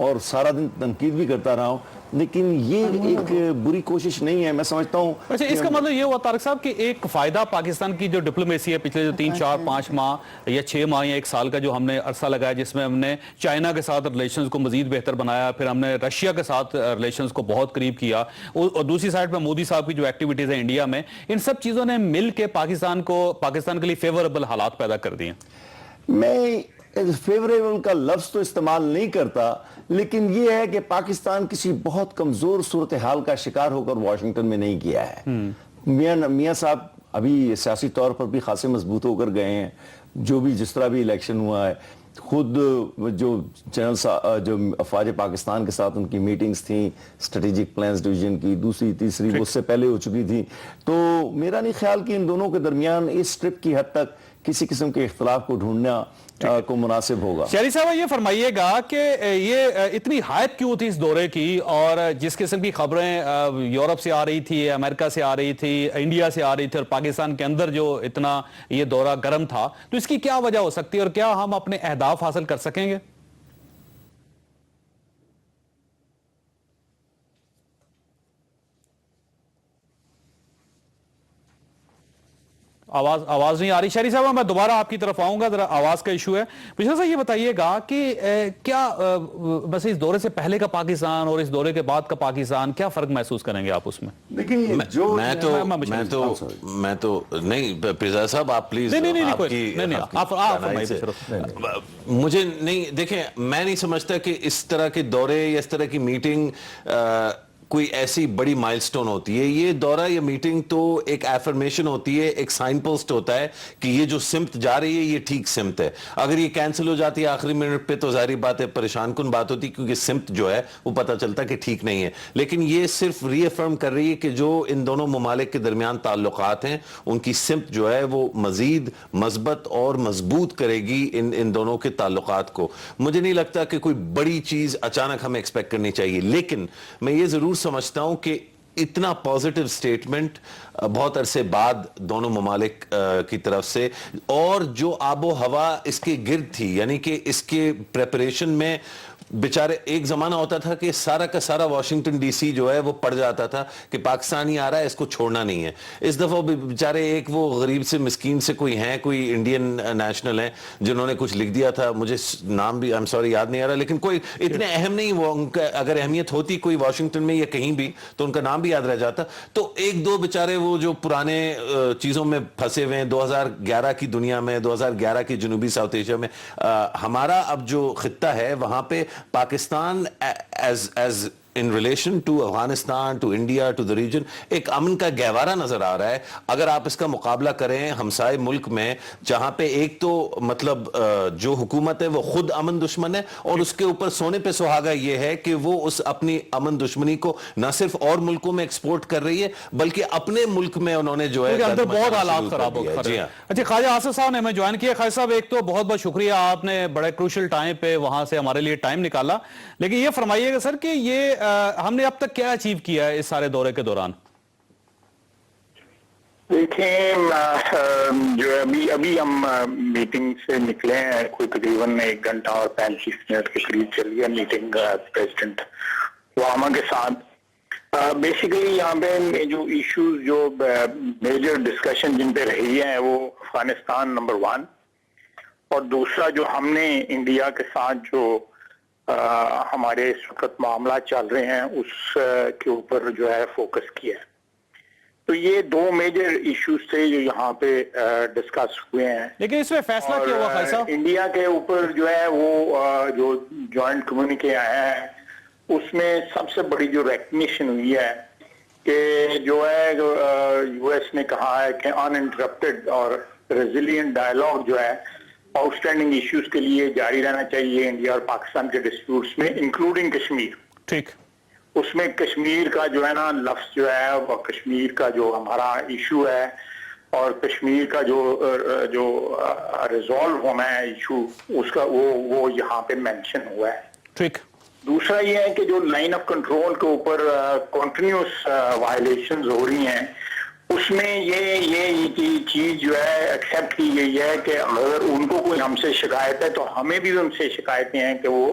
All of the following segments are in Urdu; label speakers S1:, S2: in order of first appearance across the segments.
S1: اور سارا دن تنقید بھی کرتا رہا ہوں، لیکن یہ ایک بری کوشش نہیں ہے. میں سمجھتا ہوں
S2: اچھا اس کا مطلب یہ ہوا طارق صاحب کہ ایک فائدہ پاکستان کی جو ڈپلومیسی ہے پچھلے جو 3 4 5 ماہ یا 6 ماہ یا 1 سال کا جو ہم نے عرصہ لگایا جس میں ہم نے چائنا کے ساتھ ریلیشنز کو مزید بہتر بنایا، پھر ہم نے رشیا کے ساتھ ریلیشنز کو بہت قریب کیا، اور دوسری سائڈ پہ مودی صاحب کی جو ایکٹیویٹیز ہیں انڈیا میں، ان سب چیزوں نے مل کے پاکستان کے لیے فیوریبل حالات پیدا کر دیے.
S1: میں فیوریبل کا لفظ تو استعمال نہیں کرتا، لیکن یہ ہے کہ پاکستان کسی بہت کمزور صورتحال کا شکار ہو کر واشنگٹن میں نہیں گیا ہے. میاں صاحب ابھی سیاسی طور پر بھی خاصے مضبوط ہو کر گئے ہیں، جو بھی جس طرح بھی الیکشن ہوا ہے. خود جو جو افواج پاکستان کے ساتھ ان کی میٹنگز تھیں اسٹریٹجک پلانز ڈویژن کی، دوسری تیسری وہ اس سے پہلے ہو چکی تھی. تو میرا نہیں خیال کہ ان دونوں کے درمیان اس ٹرپ کی حد تک کسی قسم کے اختلاف کو ڈھونڈنا کو مناسب ہوگا.
S2: شہری صاحب یہ فرمائیے گا کہ یہ اتنی حائط کیوں تھی اس دورے کی، اور جس قسم کی خبریں یورپ سے آ رہی تھی، امریکہ سے آ رہی تھی، انڈیا سے آ رہی تھی، اور پاکستان کے اندر جو اتنا یہ دورہ گرم تھا، تو اس کی کیا وجہ ہو سکتی ہے اور کیا ہم اپنے اہداف حاصل کر سکیں گے؟ آواز نہیں آ رہی شہری صاحب. میں دوبارہ آپ کی طرف آؤں گا، ذرا آواز کا ایشو ہے. بشرا صاحب یہ بتائیے گا کہ کیا بس اس دورے سے پہلے کا پاکستان اور اس دورے کے بعد کا پاکستان کیا فرق محسوس کریں گے آپ اس میں؟
S1: دیکھیں
S3: میں تو نہیں پیزا صاحب آپ پلیز مجھے نہیں دیکھیں، میں نہیں سمجھتا کہ اس طرح کے دورے یا اس طرح کی میٹنگ کوئی ایسی بڑی مائلسٹون ہوتی ہے. یہ دورہ یا میٹنگ تو ایک ایفرمیشن ہوتی ہے، ایک سائن پوسٹ ہوتا ہے کہ یہ جو سمت جا رہی ہے یہ ٹھیک سمت ہے. اگر یہ کینسل ہو جاتی ہے آخری منٹ پہ تو ظاہری بات ہے پریشان کن بات ہوتی، کیونکہ سمت جو ہے وہ پتہ چلتا کہ ٹھیک نہیں ہے. لیکن یہ صرف ری افرم کر رہی ہے کہ جو ان دونوں ممالک کے درمیان تعلقات ہیں ان کی سمت جو ہے وہ مزید مثبت اور مضبوط کرے گی ان دونوں کے تعلقات کو. مجھے نہیں لگتا کہ کوئی بڑی چیز اچانک ہمیں ایکسپیکٹ کرنی چاہیے، لیکن میں یہ ضرور سمجھتا ہوں کہ اتنا پازیٹیو سٹیٹمنٹ بہت عرصے بعد دونوں ممالک کی طرف سے، اور جو آب و ہوا اس کے گرد تھی، یعنی کہ اس کے پریپریشن میں بیچارے ایک زمانہ ہوتا تھا کہ سارا کا سارا واشنگٹن ڈی سی جو ہے وہ پڑ جاتا تھا کہ پاکستانی آ رہا ہے اس کو چھوڑنا نہیں ہے. اس دفعہ بیچارے ایک وہ غریب سے مسکین سے کوئی انڈین نیشنل ہیں جنہوں نے کچھ لکھ دیا تھا، مجھے نام بھی یاد نہیں آ رہا، لیکن کوئی اتنے اہم نہیں، وہ ان کا اگر اہمیت ہوتی کوئی واشنگٹن میں یا کہیں بھی تو ان کا نام بھی یاد رہ جاتا. تو ایک دو بیچارے وہ جو پرانے چیزوں میں پھنسے ہوئے ہیں 2011 کی دنیا میں، 2011 کی جنوبی ساؤتھ ایشیا میں. ہمارا اب جو خطہ ہے وہاں پہ Pakistan as in relation to Afghanistan to India to the region ایک امن کا گہوارہ نظر آ رہا ہے. اگر آپ اس کا مقابلہ کریں ہمسائے ملک میں جہاں پہ ایک تو مطلب جو حکومت ہے وہ خود امن دشمن ہے، اور اس کے اوپر سونے پہ سہاگا یہ ہے کہ وہ اس اپنی امن دشمنی کو نہ صرف اور ملکوں میں ایکسپورٹ کر رہی ہے بلکہ اپنے ملک میں انہوں نے جو ہے
S2: اندر بہت حالات خراب ہو گئے. اچھا خواجہ آصف صاحب نے ہمیں جوائن کیا. خواجہ صاحب ایک تو بہت بہت شکریہ، آپ نے بڑے کروشل ٹائم پہ وہاں سے ہمارے لیے ٹائم نکالا. لیکن یہ فرمائیے گا سر کہ یہ ہم نے اب تک کیا اچیو کیا ہے اس سارے دورے کے دوران؟
S4: دیکھیں جو ابھی ہم میٹنگ سے نکلے ہیں، کوئی تقریباً 1 گھنٹہ اور 35 منٹ کے قریب چلی ہے میٹنگ پریزیڈنٹ اوباما کے ساتھ. بیسیکلی یہاں پہ جو ایشوز جو میجر ڈسکشن جن پہ رہی ہیں وہ افغانستان نمبر 1، اور دوسرا جو ہم نے انڈیا کے ساتھ جو ہمارے اس وقت معاملات چل رہے ہیں اس کے اوپر جو ہے فوکس کیا ہے. تو یہ 2 میجر ایشوز تھے جو یہاں پہ ڈسکس ہوئے ہیں.
S2: لیکن اس میں فیصلہ کیا ہوا خواجہ صاحب؟
S4: انڈیا کے اوپر جو ہے وہ جو جوائنٹ کمیونیکے آیا ہے اس میں سب سے بڑی جو ریکگنیشن ہوئی ہے کہ جو ہے یو ایس نے کہا ہے کہ ان انٹرپٹڈ اور ریزیلینٹ ڈائیلاگ جو ہے آؤٹ اسٹینڈنگ ایشوز کے لیے جاری رہنا چاہیے انڈیا اور پاکستان کے ڈسپیوٹس میں، انکلوڈنگ کشمیر.
S2: ٹھیک،
S4: اس میں کشمیر کا جو ہے نا لفظ جو ہے وہ کشمیر کا جو ہمارا ایشو ہے اور کشمیر کا جو ریزالو ہونا ہے ایشو اس کا وہ یہاں پہ مینشن ہوا ہے.
S2: ٹھیک.
S4: دوسرا یہ ہے کہ جو لائن آف کنٹرول کے اوپر کنٹینیوس وائلیشنز ہو رہی ہیں اس میں یہ چیز جو ہے ایکسیپٹ کی گئی ہے کہ اگر ان کو کوئی ہم سے شکایت ہے تو ہمیں بھی ان سے شکایتیں ہیں کہ وہ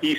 S4: 30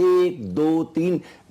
S1: 1, 2, 3,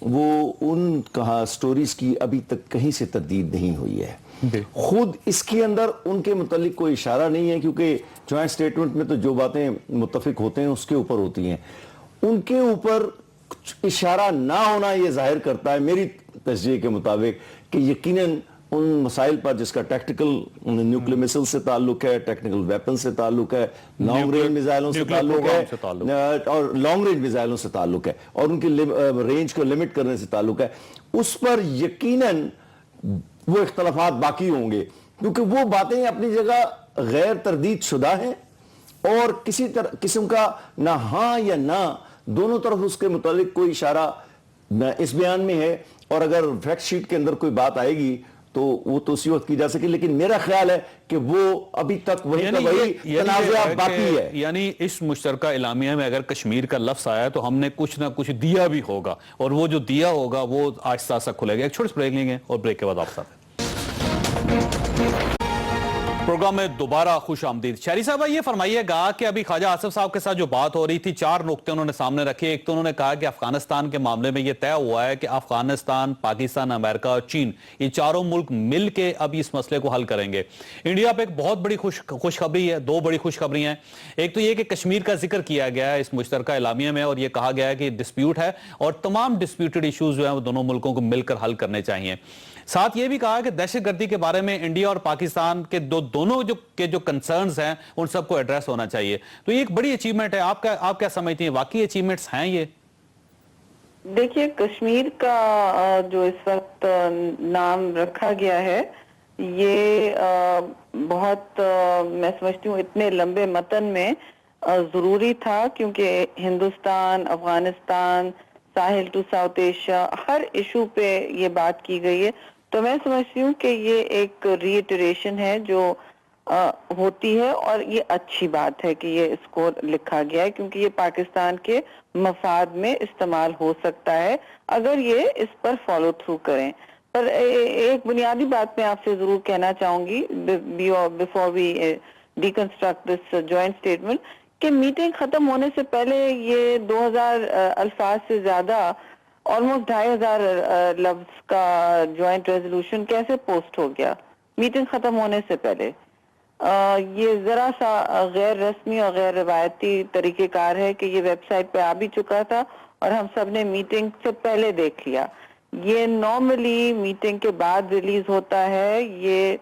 S1: وہ ان کہا سٹوریز کی ابھی تک کہیں سے تردید نہیں ہوئی ہے. خود اس کے اندر ان کے متعلق کوئی اشارہ نہیں ہے, کیونکہ جوائنٹ سٹیٹمنٹ میں تو جو باتیں متفق ہوتے ہیں اس کے اوپر ہوتی ہیں. ان کے اوپر اشارہ نہ ہونا یہ ظاہر کرتا ہے میری تجزیے کے مطابق کہ یقیناً ان مسائل پر جس کا ٹیکٹیکل نیوکلیئر میسل سے تعلق ہے, ٹیکنیکل ویپن سے تعلق ہے, لانگ رینج میزائلوں سے تعلق ہے اور لانگ رینج میزائلوں سے تعلق ہے اور ان کی رینج کو لمٹ کرنے سے تعلق ہے, اس پر یقیناً وہ اختلافات باقی ہوں گے, کیونکہ وہ باتیں اپنی جگہ غیر تردید شدہ ہیں اور کسی قسم کا نہ ہاں یا نہ دونوں طرف اس کے متعلق کوئی اشارہ اس بیان میں ہے. اور اگر فیکٹ شیٹ کے اندر کوئی بات آئے گی تو وہ تو اسی وقت کی جا سکے, لیکن میرا خیال ہے کہ وہ ابھی تک وہی کا وہی تنازعہ باقی ہے.
S2: یعنی اس مشترکہ اعلامیہ میں اگر کشمیر کا لفظ آیا تو ہم نے کچھ نہ کچھ دیا بھی ہوگا, اور وہ جو دیا ہوگا وہ آہستہ آہستہ کھلے گا. ایک چھوٹی سی بریک لیں گے اور بریک کے بعد آپ ساتھ پروگرام میں دوبارہ خوش آمدید. شہری صاحبہ یہ فرمائیے گا کہ ابھی خواجہ آصف صاحب کے ساتھ جو بات ہو رہی تھی, 4 نقطے انہوں نے سامنے رکھے. ایک تو انہوں نے کہا کہ افغانستان کے معاملے میں یہ طے ہوا ہے کہ افغانستان, پاکستان, امریکہ اور چین یہ چاروں ملک مل کے اب اس مسئلے کو حل کریں گے. انڈیا پہ ایک بہت بڑی خوشخبری ہے, 2 بڑی خوشخبریاں ہیں. ایک تو یہ کہ کشمیر کا ذکر کیا گیا ہے اس مشترکہ اعلامیہ میں اور یہ کہا گیا ہے کہ یہ ڈسپیوٹ ہے اور تمام ڈسپیوٹڈ ایشوز جو ہیں وہ دونوں ملکوں کو مل کر حل کرنے چاہیے. ساتھ یہ بھی کہا کہ دہشت گردی کے بارے میں انڈیا اور پاکستان کے دونوں جو کنسرنز ہیں ان سب کو ایڈریس ہونا چاہیے. تو یہ ایک بڑی اچیومنٹ ہے. آپ کیا سمجھتی ہیں, واقعی اچیومنٹس ہیں یہ؟
S5: دیکھیے, کشمیر کا جو اس وقت نام رکھا گیا ہے یہ بہت میں سمجھتی ہوں اتنے لمبے متن میں ضروری تھا, کیونکہ Hindustan, Afghanistan, Sahel to South Asia, ہر ایشو پہ یہ بات کی گئی ہے. تو میں سمجھتی ہوں کہ یہ ایک ری ایٹریشن ہے جو ہوتی ہے اور یہ اچھی بات ہے کہ یہ اس کو لکھا گیا ہے, کیونکہ یہ پاکستان کے مفاد میں استعمال ہو سکتا ہے اگر یہ اس پر فالو تھرو کریں. پر ایک بنیادی بات میں آپ سے ضرور کہنا چاہوں گی before we deconstruct this joint statement, کہ میٹنگ ختم ہونے سے پہلے یہ 2000 الفاظ سے زیادہ آلموسٹ 2500 لفظ کا جوائنٹ ریزولوشن کیسے پوسٹ ہو گیا میٹنگ ختم ہونے سے پہلے. یہ ذرا سا غیر رسمی اور غیر روایتی طریقہ کار ہے کہ یہ ویب سائٹ پہ آ بھی چکا تھا اور ہم سب نے میٹنگ سے پہلے دیکھ لیا. یہ نارملی میٹنگ کے بعد ریلیز ہوتا ہے. یہ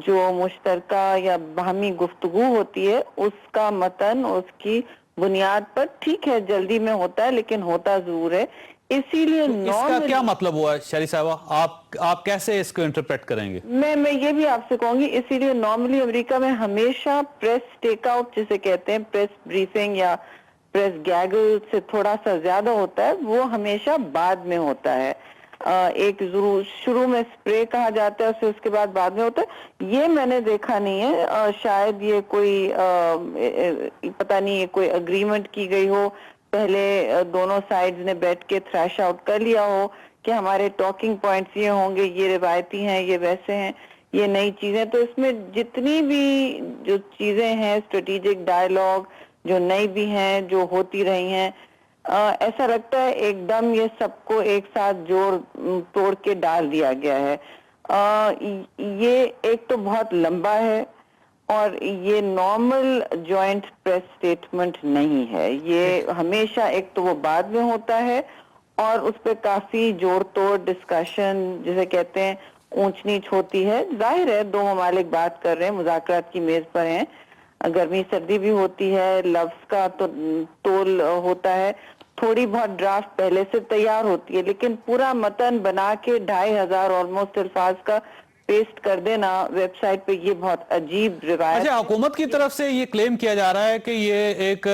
S5: جو مشترکہ یا باہمی گفتگو ہوتی ہے اس کا متن اس کی بنیاد پر ٹھیک ہے جلدی میں ہوتا ہے لیکن ہوتا ضرور ہے. اسی لیے
S2: اس کا کیا مطلب ہوا شہری صاحبہ, آپ کیسے اس کو انٹرپریٹ کریں گے؟
S5: میں یہ بھی آپ سے کہوں گی, اسی لیے نارملی امریکہ میں ہمیشہ پریس ٹیک آؤٹ جسے کہتے ہیں, پریس بریفنگ یا پریس گیگل سے تھوڑا سا زیادہ ہوتا ہے, وہ ہمیشہ بعد میں ہوتا ہے. ایک ضرور شروع میں سپرے کہا جاتا ہے اس کے بعد میں ہوتا ہے. یہ میں نے دیکھا نہیں ہے, شاید یہ کوئی پتہ نہیں کوئی اگریمنٹ کی گئی ہو, پہلے دونوں سائیڈز نے بیٹھ کے تھریش آؤٹ کر لیا ہو کہ ہمارے ٹاکنگ پوائنٹس یہ ہوں گے, یہ روایتی ہیں, یہ ویسے ہیں, یہ نئی چیزیں. تو اس میں جتنی بھی جو چیزیں ہیں اسٹریٹیجک ڈائیلاگ جو نئی بھی ہیں جو ہوتی رہی ہیں, ایسا لگتا ہے ایک دم یہ سب کو ایک ساتھ جوڑ توڑ کے ڈال دیا گیا ہے. یہ ایک تو بہت لمبا ہے اور یہ نارمل جوائنٹ پریس سٹیٹمنٹ نہیں ہے. یہ ہمیشہ ایک تو وہ بعد میں ہوتا ہے اور اس پہ کافی جوڑ توڑ ڈسکشن جسے کہتے ہیں اونچ نیچ ہوتی ہے. ظاہر ہے 2 ممالک بات کر رہے ہیں, مذاکرات کی میز پر ہیں, گرمی سردی بھی ہوتی ہے, لفظ کا تو تول ہوتا ہے, تھوڑی بہت ڈرافٹ پہلے سے تیار ہوتی ہے, لیکن پورا متن بنا کے 2500 آلموسٹ الفاظ کا پیسٹ کر دینا ویب سائٹ پہ, یہ بہت عجیب روایت.
S2: اچھا, حکومت کی طرف سے یہ کلیم کیا جا رہا ہے کہ یہ ایک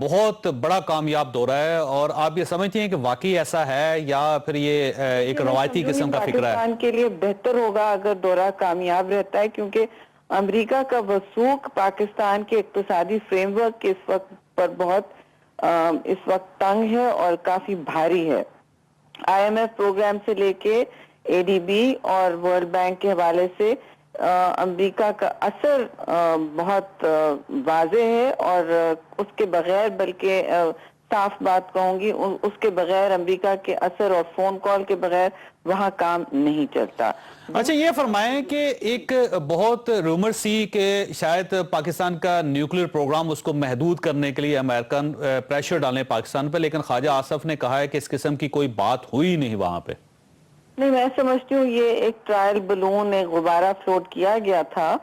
S2: بہت بڑا کامیاب دورہ ہے, اور آپ یہ سمجھتی ہیں کہ واقعی ایسا ہے یا پھر یہ ایک روایتی قسم کا فکرہ ہے؟
S5: پاکستان کے لیے بہتر ہوگا اگر دورہ کامیاب رہتا ہے, کیونکہ امریکہ کا وثوق پاکستان کے اقتصادی فریم ورک کے اس وقت پر بہت اس وقت تنگ ہے اور کافی بھاری ہے. IMF پروگرام سے لے کے ADB اور ورلڈ بینک کے حوالے سے امریکہ کا اثر بہت واضح ہے, اور اس کے بغیر بلکہ صاف بات کہوں گی اس کے بغیر امریکہ کے اثر اور فون کال کے بغیر وہاں کام نہیں چلتا.
S2: اچھا یہ فرمائیں کہ ایک بہت رومر سی کہ شاید پاکستان کا نیوکلیر پروگرام اس کو محدود کرنے کے لیے امریکن پریشر ڈالیں پاکستان پہ، لیکن خواجہ آصف نے کہا ہے کہ اس قسم کی کوئی بات ہوئی نہیں وہاں پہ.
S5: نہیں، میں سمجھتی ہوں یہ ایک ٹرائل بلون، ایک غبارہ فلوٹ کیا گیا تھا.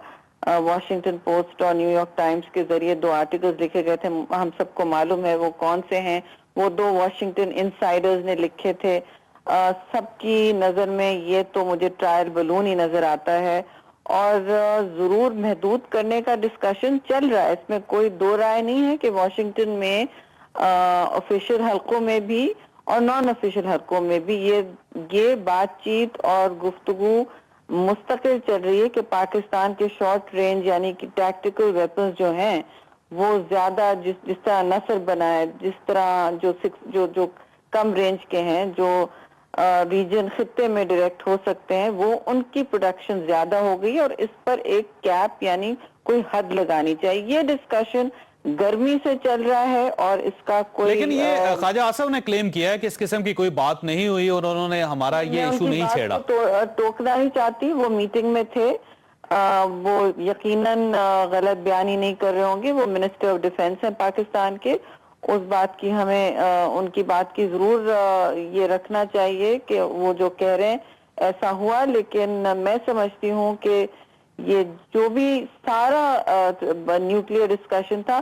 S5: واشنگٹن پوسٹ اور نیو یارک ٹائمز کے ذریعے 2 آرٹیکلز لکھے گئے تھے. ہم سب کو معلوم ہے وہ کون سے ہیں. وہ 2 واشنگٹن انسائڈرز نے لکھے تھے. سب کی نظر میں یہ تو مجھے ٹرائل بلون ہی نظر آتا ہے، اور ضرور محدود کرنے کا ڈسکشن چل رہا ہے. اس میں کوئی دو رائے نہیں ہے کہ واشنگٹن میں آفیشیل حلقوں میں بھی اور نان آفیشیل حلقوں میں بھی یہ بات چیت اور گفتگو مستقل چل رہی ہے کہ پاکستان کے شارٹ رینج یعنی کہ ٹیکٹیکل ویپنز جو ہیں وہ زیادہ جس طرح نصر بنا ہے، جس طرح جو کم رینج کے ہیں، جو ریجن خطے میں ڈائریکٹ ہو سکتے ہیں، وہ ان کی پروڈکشن زیادہ ہو گئی اور اس پر ایک کیپ یعنی کوئی حد لگانی چاہیے. یہ ڈسکشن گرمی سے چل رہا ہے اور اس کا کوئی،
S2: لیکن یہ خواجہ آصف نے کلیم کیا ہے کہ اس قسم کی کوئی بات نہیں ہوئی اور انہوں نے ہمارا یہ ایشو نہیں چھیڑا.
S5: ٹوکنا نہیں چاہتی، وہ میٹنگ میں تھے، وہ یقیناً غلط بیانی نہیں کر رہے ہوں گے. وہ منسٹر آف ڈیفنس ہیں پاکستان کے. اس بات کی ہمیں ان کی بات کی ضرور یہ رکھنا چاہیے کہ وہ جو کہہ رہے ہیں ایسا ہوا. لیکن میں سمجھتی ہوں کہ یہ جو بھی سارا نیوکلیئر ڈسکشن تھا،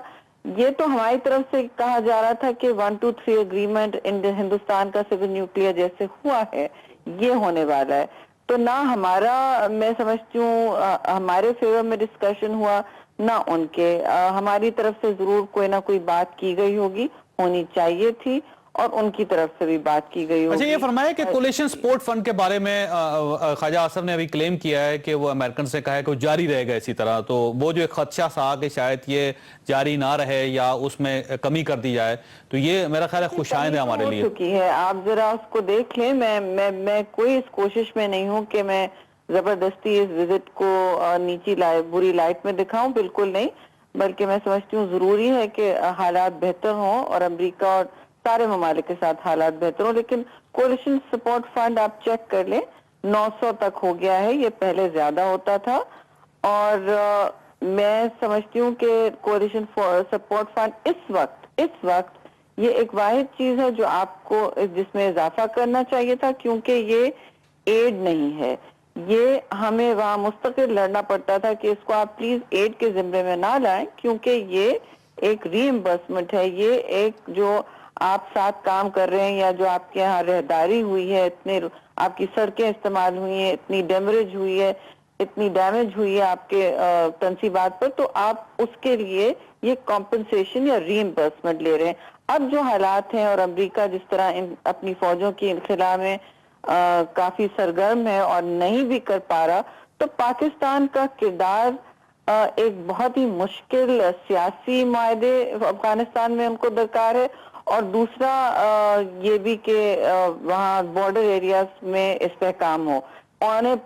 S5: یہ تو ہماری طرف سے کہا جا رہا تھا کہ 1, 2, 3 اگریمنٹ ہندوستان کا سول نیوکلیئر جیسے ہوا ہے یہ ہونے والا ہے. تو نہ ہمارا، میں سمجھتی ہوں ہمارے فیور میں ڈسکشن ہوا، نہ ان کے. ہماری طرف سے ضرور کوئی نہ کوئی بات کی گئی ہوگی، ہونی چاہیے تھی، اور ان کی طرف سے بھی بات کی گئی ہوگی.
S2: اچھا یہ فرمائے کہ کولیشن سپورٹ فنڈ کے بارے میں خواجہ آصف نے ابھی کلیم کیا ہے کہ وہ امریکن سے کہا ہے کہ وہ جاری رہے گا اسی طرح. تو وہ جو ایک خدشہ سا کہ شاید یہ جاری نہ رہے یا اس میں کمی کر دی جائے، تو یہ میرا خیال ہے خوش آئند ہے ہمارے لیے.
S5: ہو چکی ہے، آپ ذرا اس کو دیکھ لیں. میں کوئی اس کوشش میں نہیں ہوں کہ میں زبردستی اس وزٹ کو نیچی بری لائٹ میں دکھاؤں، بالکل نہیں. بلکہ میں سمجھتی ہوں ضروری ہے کہ حالات بہتر ہوں اور امریکہ اور سارے ممالک کے ساتھ حالات بہتر ہوں. لیکن کولیشن سپورٹ فنڈ آپ چیک کر لیں، 900 تک ہو گیا ہے. یہ پہلے زیادہ ہوتا تھا، اور میں سمجھتی ہوں کہ کولیشن سپورٹ فنڈ اس وقت یہ ایک واحد چیز ہے جو آپ کو جس میں اضافہ کرنا چاہیے تھا، کیونکہ یہ ایڈ نہیں ہے. یہ ہمیں وہاں مستقل لڑنا پڑتا تھا کہ اس کو آپ پلیز ایڈ کے ذمے میں نہ لائیں، کیونکہ یہ ایک ری امبرسمنٹ ہے. یہ ایک جو آپ ساتھ کام کر رہے ہیں یا جو آپ کے یہاں رہداری ہوئی ہے، اتنے آپ کی سڑکیں استعمال ہوئی ہیں، اتنی ڈیمیج ہوئی ہے آپ کے تنصیبات پر، تو آپ اس کے لیے یہ کمپنسیشن یا ری امبرسمنٹ لے رہے ہیں. اب جو حالات ہیں اور امریکہ جس طرح اپنی فوجوں کی انخلا میں کافی سرگرم ہے اور نہیں بھی کر پا رہا، تو پاکستان کا کردار ایک بہت ہی مشکل سیاسی معاہدے افغانستان میں ان کو درکار ہے، اور دوسرا یہ بھی کہ وہاں بارڈر ایریاز میں استحکام ہو.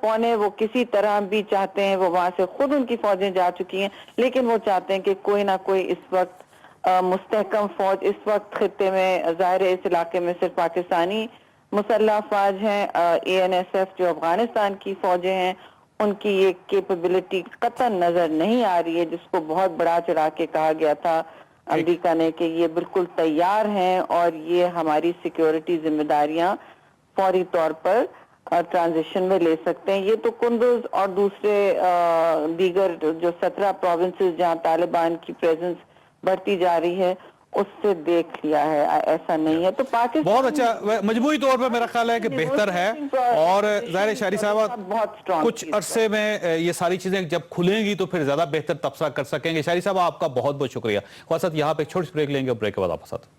S5: پونے وہ کسی طرح بھی چاہتے ہیں، وہ وہاں سے خود ان کی فوجیں جا چکی ہیں، لیکن وہ چاہتے ہیں کہ کوئی نہ کوئی اس وقت مستحکم فوج اس وقت خطے میں، ظاہر ہے اس علاقے میں صرف پاکستانی مسلح افواج ہیں. ANSF جو افغانستان کی فوجیں ہیں، ان کی یہ کیپیبلٹی قطعاً نظر نہیں آ رہی ہے، جس کو بہت بڑا چڑھا کے کہا گیا تھا امریکہ نے کہ یہ بالکل تیار ہیں اور یہ ہماری سیکیورٹی ذمہ داریاں فوری طور پر ٹرانزیشن میں لے سکتے ہیں. یہ تو کندوز اور دوسرے دیگر جو 17 پروونسز جہاں طالبان کی پریزنس بڑھتی جا رہی ہے اس سے دیکھ لیا ہے، ایسا نہیں ہے. تو پاکستان
S2: بہت اچھا، مجموعی طور پر میرا خیال ہے کہ بہتر ہے، اور ظاہر شاہری صاحبہ کچھ عرصے میں یہ ساری چیزیں جب کھلیں گی تو پھر زیادہ بہتر تبصرہ کر سکیں گے. شاہری صاحبہ آپ کا بہت بہت شکریہ. خواہ صاحب یہاں پہ ایک چھوٹی سی بریک لیں گے، بریک کے بعد واپس آتے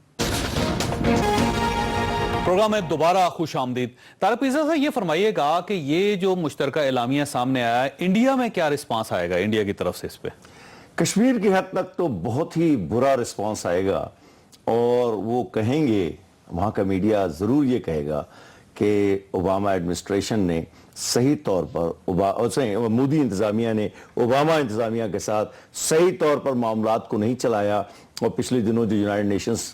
S2: پروگرام میں دوبارہ خوش آمدید. طارق مرزا صاحب یہ فرمائیے گا کہ یہ جو مشترکہ اعلامیہ سامنے آیا ہے، انڈیا میں کیا رسپانس آئے گا انڈیا کی طرف سے اس پہ؟
S1: کشمیر کی حد تک تو بہت ہی برا رسپانس آئے گا، اور وہ کہیں گے، وہاں کا میڈیا ضرور یہ کہے گا کہ اوباما ایڈمنسٹریشن نے صحیح طور پر مودی انتظامیہ نے اوباما انتظامیہ کے ساتھ صحیح طور پر معاملات کو نہیں چلایا. اور پچھلے دنوں جو یونائٹڈ نیشنز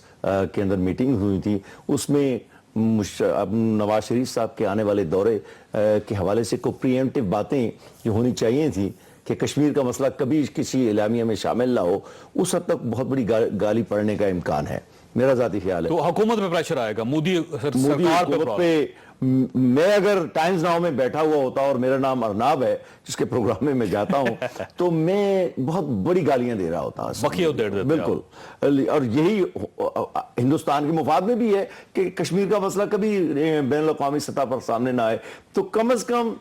S1: کے اندر میٹنگ ہوئی تھی، اس میں نواز شریف صاحب کے آنے والے دورے کے حوالے سے کوئی پریمپٹیو باتیں جو ہونی چاہیے تھی کہ کشمیر کا مسئلہ کبھی کسی اعلامیہ میں شامل نہ ہو، اس حد تک بہت بڑی گالی پڑنے کا امکان ہے، میرا ذاتی خیال ہے۔
S2: تو حکومت پہ پریشر آئے گا، مودی سرکار
S1: حکومت پہ میں اگر ٹائمز ناؤ میں بیٹھا ہوا ہوتا اور میرا نام ارناب ہے جس کے پروگرام میں میں جاتا ہوں تو میں بہت بڑی گالیاں دے رہا ہوتا، بالکل، اور یہی ہندوستان کے مفاد میں بھی ہے کہ کشمیر کا مسئلہ کبھی بین الاقوامی سطح پر سامنے نہ آئے۔ تو کم از کم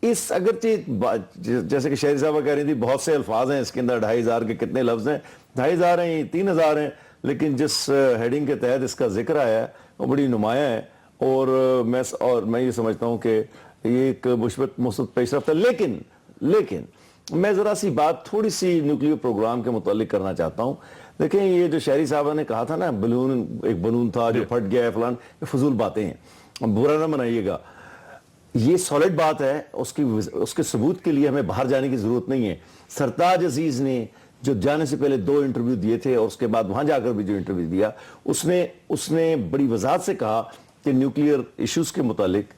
S1: اس اگرچہ جیسے کہ شہری صاحبہ کہہ رہی تھی بہت سے الفاظ ہیں اس کے اندر، 2500 کے کتنے لفظ ہیں، 2500 ہیں 3000 ہیں، لیکن جس ہیڈنگ کے تحت اس کا ذکر آیا ہے وہ بڑی نمایاں ہے، اور میں یہ سمجھتا ہوں کہ یہ ایک مثبت پیش رفت ہے۔ لیکن میں ذرا سی بات تھوڑی سی نیوکلیئر پروگرام کے متعلق کرنا چاہتا ہوں۔ دیکھیں یہ جو شہری صاحبہ نے کہا تھا نا ایک بلون تھا جو پھٹ گیا ہے فلان، یہ فضول باتیں ہیں، برا نہ منائیے گا، یہ سالڈ بات ہے، اس کے ثبوت کے لیے ہمیں باہر جانے کی ضرورت نہیں ہے۔ سرتاج عزیز نے جو جانے سے پہلے 2 انٹرویو دیے تھے اور اس کے بعد وہاں جا کر بھی جو انٹرویو دیا، اس نے بڑی وضاحت سے کہا کہ نیوکلیئر ایشوز کے متعلق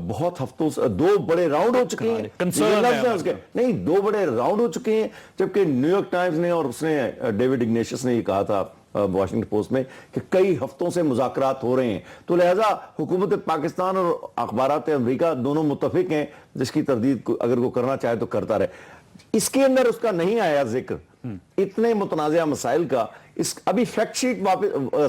S1: بہت ہفتوں سے 2 بڑے راؤنڈ ہو چکے ہیں، نہیں 2 بڑے راؤنڈ ہو چکے ہیں، جبکہ نیو یارک ٹائمز نے اور اس نے ڈیوڈ اگنیشس نے یہ کہا تھا واشنگٹن پوسٹ میں کہ کئی ہفتوں سے مذاکرات ہو رہے ہیں، تو لہٰذا حکومت پاکستان اور اخبارات امریکہ دونوں متفق ہیں، جس کی تردید اگر وہ کرنا چاہے تو کرتا رہے۔ اس کے اندر اس کا نہیں آیا ذکر اتنے متنازع مسائل کا، ابھی فیکٹ شیٹ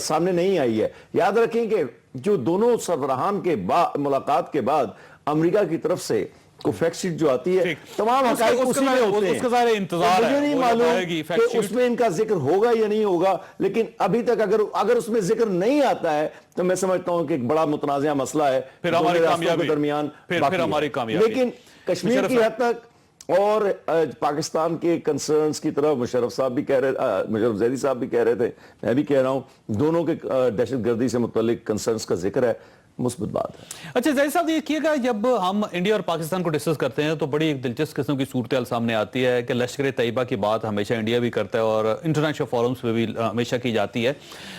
S1: سامنے نہیں آئی ہے۔ یاد رکھیں کہ جو دونوں سربراہان کے ملاقات کے بعد امریکہ کی طرف سے کو فیکٹ شیٹ جو آتی ہے تمام حقائق اسی میں ہوتے ہیں، مجھے نہیں معلوم کہ اس میں ان کا ذکر ہوگا یا نہیں ہوگا، لیکن ابھی تک اگر اس میں ذکر نہیں آتا ہے تو میں سمجھتا ہوں کہ ایک بڑا متنازع مسئلہ ہے
S2: پھر ہماری کامیابی
S1: درمیان، لیکن کشمیر کی حد تک اور پاکستان کے کنسرنز کی طرف مشرف صاحب بھی کہہ رہے، مشرف ذیلی صاحب بھی کہہ رہے تھے، میں بھی کہہ رہا ہوں، دونوں کے دہشت گردی سے متعلق کنسرنز کا ذکر ہے، مثبت بات ہے۔
S2: اچھا ذیلی صاحب یہ کیے گا، جب ہم انڈیا اور پاکستان کو ڈسکس کرتے ہیں تو بڑی ایک دلچسپ قسم کی صورتحال سامنے آتی ہے کہ لشکر طیبہ کی بات ہمیشہ انڈیا بھی کرتا ہے اور انٹرنیشنل فورمز پہ بھی ہمیشہ کی جاتی ہے،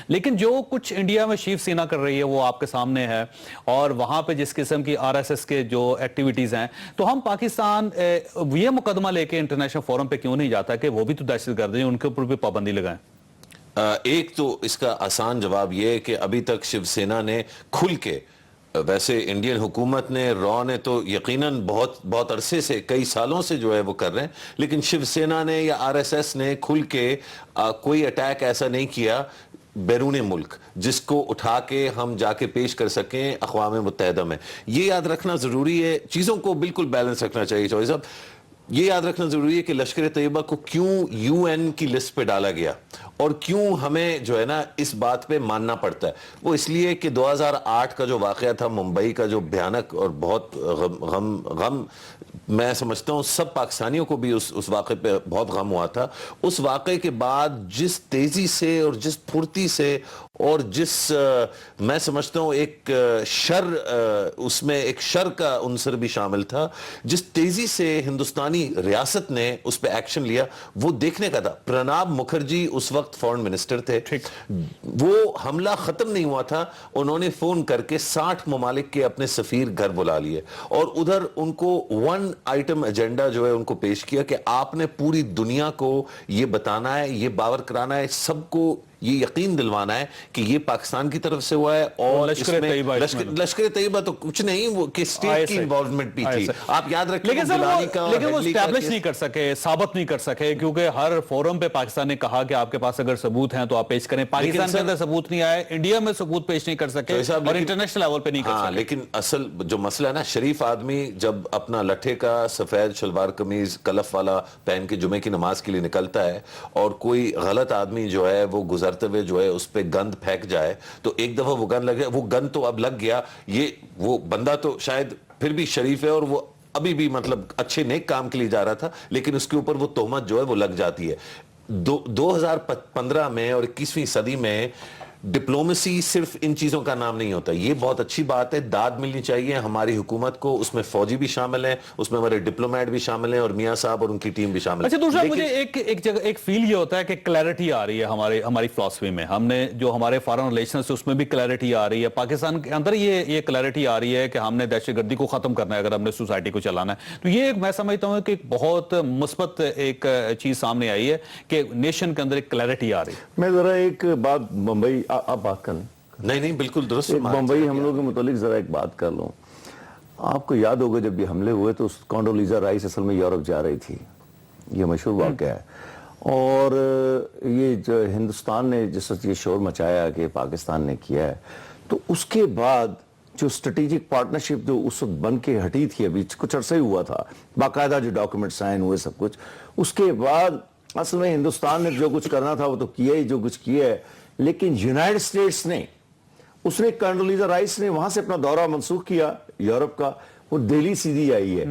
S2: لیکن جو کچھ انڈیا میں شیو سینا کر رہی ہے وہ آپ کے سامنے ہے، اور وہاں پہ جس قسم کی RSS کے جو ایکٹیویٹیز ہیں، تو ہم پاکستان یہ مقدمہ لے کے انٹرنیشنل فورم پہ کیوں نہیں جاتا کہ وہ بھی تو دہشت گرد ہیں، ان کے اوپر بھی پابندی لگائیں؟
S3: ایک تو اس کا آسان جواب یہ ہے کہ ابھی تک شیو سینا نے کھل کے، ویسے انڈین حکومت نے، رو نے تو یقیناً بہت عرصے سے، کئی سالوں سے جو ہے وہ کر رہے ہیں، لیکن شیو سینا نے یا RSS نے کھل کے کوئی اٹیک ایسا نہیں کیا بیرون ملک جس کو اٹھا کے ہم جا کے پیش کر سکیں اقوام متحدہ میں۔ یہ یاد رکھنا ضروری ہے، چیزوں کو بالکل بیلنس رکھنا چاہیے چوہدری صاحب۔ یہ یاد رکھنا ضروری ہے کہ لشکر طیبہ کو کیوں UN کی لسٹ پہ ڈالا گیا اور کیوں ہمیں جو ہے نا اس بات پہ ماننا پڑتا ہے، وہ اس لیے کہ 2008 کا جو واقعہ تھا ممبئی کا، جو بھیانک اور بہت غم میں سمجھتا ہوں سب پاکستانیوں کو بھی اس واقعے پہ بہت غم ہوا تھا۔ اس واقعے کے بعد جس تیزی سے اور جس پھرتی سے اور جس میں سمجھتا ہوں ایک اس میں ایک شر کا عنصر بھی شامل تھا، جس تیزی سے ہندوستانی ریاست نے اس پہ ایکشن لیا وہ دیکھنے کا تھا۔ پرناب مکھرجی اس وقت فورن منسٹر تھے، وہ حملہ ختم نہیں ہوا تھا، انہوں نے فون کر کے 60 ممالک کے اپنے سفیر گھر بلا لیے اور ادھر ان کو 1 آئٹم ایجنڈا جو ہے ان کو پیش کیا کہ آپ نے پوری دنیا کو یہ بتانا ہے، یہ باور کرانا ہے، سب کو یہ یقین دلوانا ہے کہ یہ پاکستان کی طرف سے ہوا ہے، اور لشکر طیبہ تو کچھ نہیں، وہ کہ اسٹیٹ کی انوالومنٹ بھی تھی۔ آپ یاد رکھیں
S2: لیکن وہ اسٹیبلش نہیں کر سکے، ثابت نہیں کر سکے، کیونکہ ہر فورم پہ پاکستان نے کہا کہ آپ کے پاس اگر ثبوت ہیں تو آپ پیش کریں۔ پاکستان کے اندر ثبوت نہیں آئے، انڈیا میں ثبوت پیش نہیں کر سکے اور انٹرنیشنل لیول پہ نہیں کر سکے۔
S3: لیکن اصل جو مسئلہ ہے نا، شریف آدمی جب اپنا لٹھے کا سفید شلوار قمیض کلف والا پہن کے جمعے کی نماز کے لیے نکلتا ہے اور کوئی غلط آدمی جو ہے وہ گزرتے ہوئے جو ہے اس پہ گند پھینک جائے تو ایک دفعہ وہ گند لگ گیا، وہ گند تو اب لگ گیا، وہ بندہ تو شاید پھر بھی شریف ہے اور وہ ابھی بھی مطلب اچھے نیک کام کے لیے جا رہا تھا، لیکن اس کے اوپر وہ تہمت جو ہے وہ لگ جاتی ہے۔ 2015 میں اور 21ویں صدی میں ڈپلومیسی صرف ان چیزوں کا نام نہیں ہوتا. یہ بہت اچھی بات ہے, داد ملنی چاہیے ہماری حکومت کو, اس میں فوجی بھی شامل ہیں, اس میں ہمارے ڈپلومیٹ بھی شامل ہیں, اور میاں صاحب اور ان کی ٹیم بھی شامل ہے.
S2: اچھا دوسرا مجھے ایک جگہ ایک فیل یہ ہوتا ہے کہ کلیئرٹی آ رہی ہے ہماری فلسفی میں, ہم نے جو ہمارے فارن ریلیشنز اس میں بھی کلیئرٹی آ رہی ہے, پاکستان کے اندر یہ کلیئرٹی آ رہی ہے کہ ہم نے دہشت گردی کو ختم کرنا ہے اگر ہم نے سوسائٹی کو چلانا ہے. تو یہ میں سمجھتا ہوں کہ ایک بہت مثبت ایک چیز سامنے آئی ہے کہ نیشن کے اندر ایک کلیئرٹی آ رہی ہے.
S1: میں ذرا ایک بات بمبئی, آپ بات کر لیں.
S3: نہیں بالکل درست.
S1: بمبئی حملوں کے متعلق ذرا ایک بات کر لوں. آپ کو یاد ہوگا جب یہ حملے ہوئے تو کونڈولیزا رائس اصل میں یورپ جا رہی تھی, یہ مشہور واقعہ ہے. اور یہ جو ہندوستان نے جس وقت یہ شور مچایا کہ پاکستان نے کیا ہے, تو اس کے بعد جو اسٹریٹجک پارٹنرشپ جو اس وقت بن کے ہٹی تھی, ابھی کچھ عرصہ ہی ہوا تھا, باقاعدہ جو ڈاکومنٹ سائن ہوئے سب کچھ, اس کے بعد اصل میں ہندوستان نے جو کچھ کرنا تھا وہ تو کیا ہی جو کچھ کیا ہے. لیکن یونائٹڈ اسٹیٹس نے, اس نے کونڈولیزا رائس نے وہاں سے اپنا دورہ منسوخ کیا یورپ کا, وہ دہلی سیدھی آئی ہے.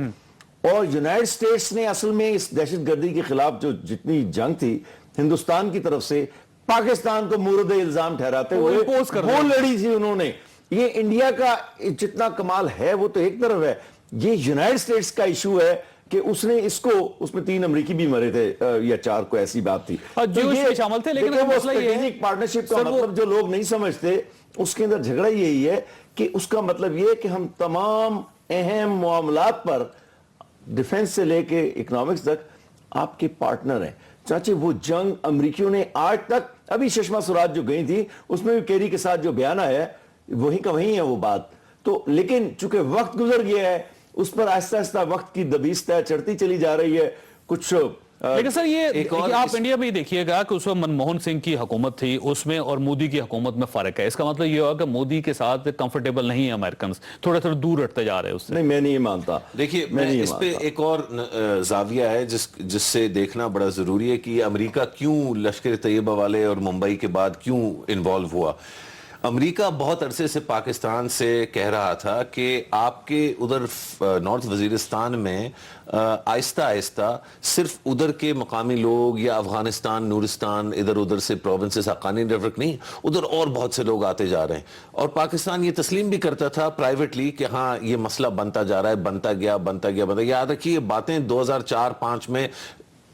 S1: اور یونائٹڈ اسٹیٹس نے اصل میں اس دہشت گردی کے خلاف جو جتنی جنگ تھی ہندوستان کی طرف سے, پاکستان کو مورد الزام ٹھہراتے ہوئے وہ لڑی تھی انہوں نے. یہ انڈیا کا جتنا کمال ہے وہ تو ایک طرف ہے, یہ یونائٹڈ اسٹیٹس کا ایشو ہے کہ اس نے اس کو, اس میں 3 امریکی بھی مرے تھے یا 4 کو ایسی بات تھی
S2: جو اس میں شامل تھے. لیکن
S1: وہ اسٹریٹجک پارٹنرشپ کا مطلب جو لوگ نہیں سمجھتے, اس کے اندر جھگڑا یہی ہے کہ اس کا مطلب یہ ہے کہ ہم تمام اہم معاملات پر, ڈیفنس سے لے کے اکنامکس تک آپ کے پارٹنر ہیں. چاچے وہ جنگ امریکیوں نے آج تک, ابھی ششما سوراج جو گئی تھی اس میں بھی کیری کے ساتھ جو بیان آیا ہے وہی کا وہی ہے وہ بات. تو لیکن چونکہ وقت گزر گیا ہے, اس پر آہستہ آہستہ وقت کی دبیس طے چڑھتی چلی جا رہی ہے. کچھ
S2: لیکن سر یہ آپ انڈیا میں ہی دیکھیے گا کہ اس وقت منموہن سنگھ کی حکومت تھی, اس میں اور مودی کی حکومت میں فرق ہے. اس کا مطلب یہ ہوا کہ مودی کے ساتھ کمفرٹیبل نہیں ہیں امریکنز, تھوڑے دور ہٹتے جا رہے ہیں اس سے.
S1: نہیں, میں نہیں مانتا.
S3: دیکھیے اس پہ ایک اور زاویہ ہے جس سے دیکھنا بڑا ضروری ہے کہ امریکہ کیوں لشکر طیبہ والے اور ممبئی کے بعد کیوں انوالو ہوا. امریکہ بہت عرصے سے پاکستان سے کہہ رہا تھا کہ آپ کے ادھر نارتھ وزیرستان میں آہستہ آہستہ صرف ادھر کے مقامی لوگ یا افغانستان, نورستان, ادھر ادھر سے پروونسز, حقانی نیٹورک نہیں, ادھر اور بہت سے لوگ آتے جا رہے ہیں. اور پاکستان یہ تسلیم بھی کرتا تھا پرائیویٹلی کہ ہاں یہ مسئلہ بنتا جا رہا ہے, بنتا گیا. یاد رکھیے یہ باتیں 2004-05 میں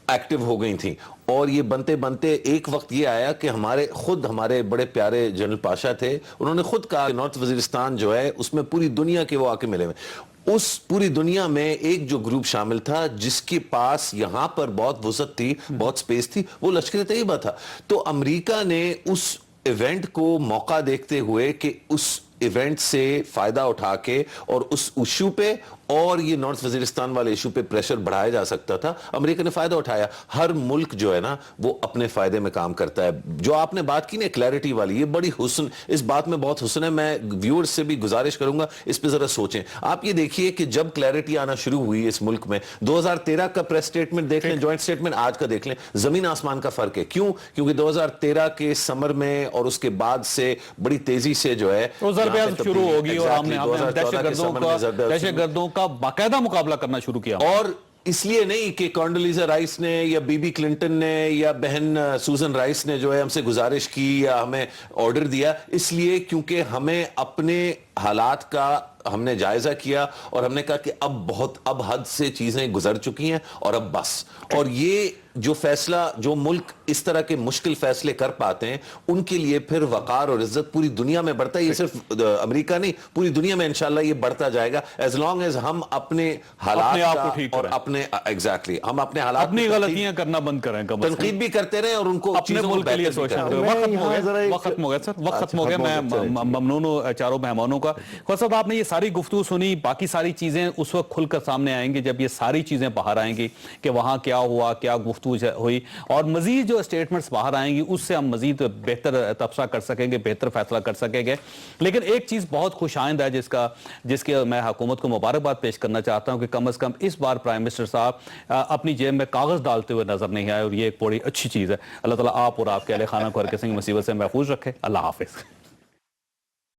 S3: ایکٹیو ہو گئی تھیں, اور یہ بنتے ایک وقت یہ آیا کہ ہمارے بڑے پیارے جنرل پاشا تھے, انہوں نے خود کہا کہ نارتھ وزیرستان جو ہے اس میں پوری دنیا کے وہ آ کے ملے ہوئے. اس پوری دنیا میں ایک جو گروپ شامل تھا جس کے پاس یہاں پر بہت وسعت تھی, بہت سپیس تھی, وہ لشکر طیبہ تھا. تو امریکہ نے اس ایونٹ کو موقع دیکھتے ہوئے کہ اس ایونٹ سے فائدہ اٹھا کے اور اس ایشو پہ اور یہ نارتھ وزیرستان والے ایشو پہ پریشر بڑھایا جا سکتا تھا, امریکہ نے فائدہ اٹھایا. ہر ملک جو ہے نا وہ اپنے فائدے میں کام کرتا ہے. جو آپ نے بات کی نا کلیئرٹی والی, یہ بڑی حسن, اس بات میں بہت حسن ہے. میں ویورز سے بھی گزارش کروں گا اس پہ ذرا سوچیں. آپ یہ دیکھیے کہ جب کلیئرٹی آنا شروع ہوئی اس ملک میں, 2013 کا پریس سٹیٹمنٹ دیکھ لیں, جوائنٹ سٹیٹمنٹ, آج کا دیکھ لیں, زمین آسمان کا فرق ہے. کیوں؟ کیونکہ 2013 کے سمر میں اور اس کے بعد سے بڑی تیزی سے جو ہے
S2: شروع ہوگی, اور ہم نے دہشت گردوں کا باقاعدہ مقابلہ کرنا شروع کیا.
S3: اور اس لیے نہیں کہ کونڈولیزا رائس نے یا بی بی کلنٹن نے یا بہن سوزن رائس نے جو ہے ہم سے گزارش کی یا ہمیں آرڈر دیا, اس لیے کیونکہ ہمیں اپنے حالات کا ہم نے جائزہ کیا اور ہم نے کہا کہ اب حد سے چیزیں گزر چکی ہیں اور اب بس. اور یہ جو فیصلہ, جو ملک اس طرح کے مشکل فیصلے کر پاتے ہیں, ان کے لیے پھر وقار اور عزت پوری دنیا میں بڑھتا ہے. یہ صرف امریکہ نہیں, پوری دنیا میں انشاءاللہ یہ بڑھتا جائے گا, ایز لانگ ایز ہم اپنے حالات کا اور اپنے ہم اپنے حالات,
S2: اپنی غلطیاں کرنا بند کریں,
S3: تنقید بھی کرتے رہیں اور ان کو
S2: اپنے ملک کے لیے سوچیں. وقت ختم ہو گیا سر, وقت ختم ہو گیا. میں ممنون ہوں چاروں مہمانوں کا. خود صاحب آپ نے یہ ساری گفتگو سنی, باقی ساری چیزیں اس وقت کھل کر سامنے آئیں گی جب یہ ساری چیزیں باہر آئیں گی کہ وہاں کیا ہوا, کیا گفتگو ہوئی, اور مزید جو اسٹیٹمنٹس باہر آئیں گی اس سے ہم مزید بہتر تبصرہ کر سکیں گے, بہتر فیصلہ کر سکیں گے. لیکن ایک چیز بہت خوش آئند ہے جس کے میں حکومت کو مبارکباد پیش کرنا چاہتا ہوں کہ کم از کم اس بار پرائم منسٹر صاحب اپنی جیب میں کاغذ ڈالتے ہوئے نظر نہیں آئے, اور یہ ایک بڑی اچھی چیز ہے. اللہ تعالیٰ آپ اور آپ کے اہل خانہ کو ہر قسم کی مصیبت سے محفوظ رکھے. اللہ حافظ.